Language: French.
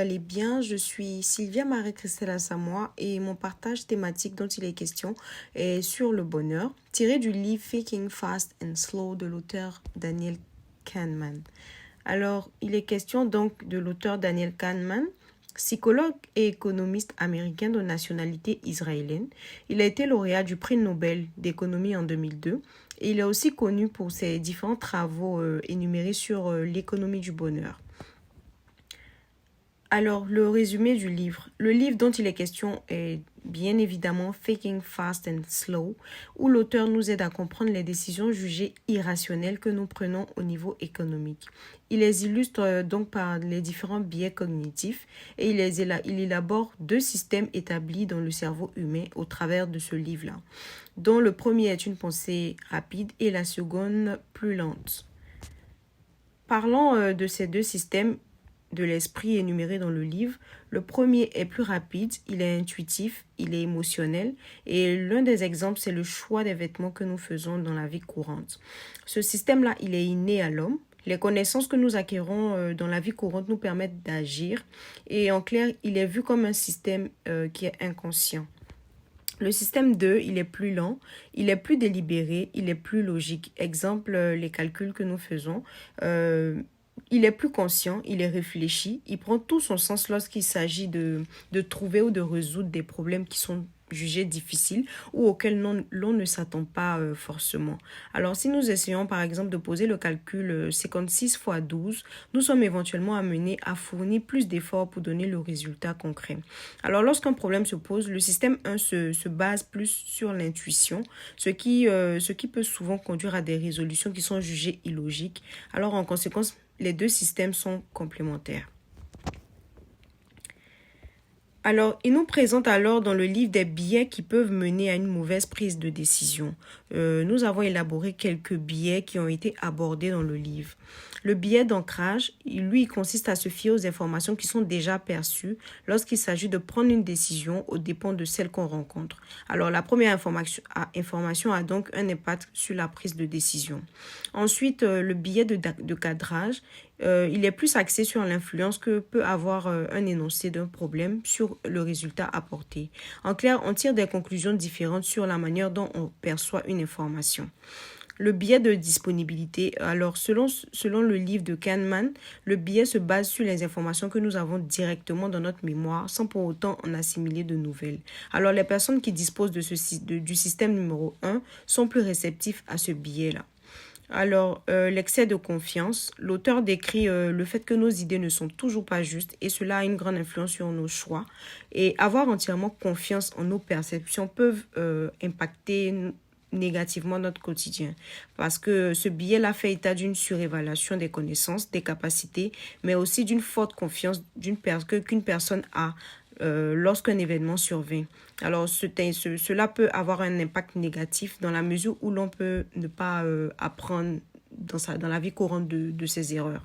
Allez bien, je suis Sylvia Marie-Christelle Assamoah et mon partage thématique dont il est question est sur le bonheur, tiré du livre Thinking Fast and Slow de l'auteur Daniel Kahneman. Alors, il est question donc de l'auteur Daniel Kahneman, psychologue et économiste américain de nationalité israélienne. Il a été lauréat du prix Nobel d'économie en 2002 et il est aussi connu pour ses différents travaux énumérés sur l'économie du bonheur. Alors, le résumé du livre. Le livre dont il est question est bien évidemment Thinking Fast and Slow, où l'auteur nous aide à comprendre les décisions jugées irrationnelles que nous prenons au niveau économique. Il les illustre donc par les différents biais cognitifs et il élabore deux systèmes établis dans le cerveau humain au travers de ce livre-là, dont le premier est une pensée rapide et la seconde plus lente. Parlant de ces deux systèmes, de l'esprit énuméré dans le livre. Le premier est plus rapide, il est intuitif, il est émotionnel et l'un des exemples, c'est le choix des vêtements que nous faisons dans la vie courante. Ce système-là, il est inné à l'homme. Les connaissances que nous acquérons dans la vie courante nous permettent d'agir et en clair, il est vu comme un système qui est inconscient. Le système 2, il est plus lent, il est plus délibéré, il est plus logique. Exemple, les calculs que nous faisons. Il est plus conscient, il est réfléchi, il prend tout son sens lorsqu'il s'agit de trouver ou de résoudre des problèmes qui sont jugés difficiles ou auxquels l'on ne s'attend pas forcément. Alors, si nous essayons par exemple de poser le calcul 56 fois 12, nous sommes éventuellement amenés à fournir plus d'efforts pour donner le résultat concret. Alors, lorsqu'un problème se pose, le système 1 se base plus sur l'intuition, ce qui peut souvent conduire à des résolutions qui sont jugées illogiques. Alors, en conséquence, les deux systèmes sont complémentaires. Alors, il nous présente alors dans le livre des biais qui peuvent mener à une mauvaise prise de décision. Nous avons élaboré quelques biais qui ont été abordés dans le livre. Le biais d'ancrage, lui, il consiste à se fier aux informations qui sont déjà perçues lorsqu'il s'agit de prendre une décision aux dépens de celle qu'on rencontre. Alors, la première information a donc un impact sur la prise de décision. Ensuite, le biais de cadrage, il est plus axé sur l'influence que peut avoir un énoncé d'un problème sur le résultat apporté. En clair, on tire des conclusions différentes sur la manière dont on perçoit une information. Le biais de disponibilité. Alors, selon le livre de Kahneman, le biais se base sur les informations que nous avons directement dans notre mémoire sans pour autant en assimiler de nouvelles. Alors, les personnes qui disposent du système numéro 1 sont plus réceptifs à ce biais-là. Alors, l'excès de confiance. L'auteur décrit le fait que nos idées ne sont toujours pas justes et cela a une grande influence sur nos choix. Et avoir entièrement confiance en nos perceptions peuvent impacter négativement notre quotidien parce que ce biais-là fait état d'une surévaluation des connaissances, des capacités, mais aussi d'une forte confiance qu'une personne a lorsqu'un événement survient. Alors, cela peut avoir un impact négatif dans la mesure où l'on peut ne pas apprendre dans la vie courante de ses erreurs.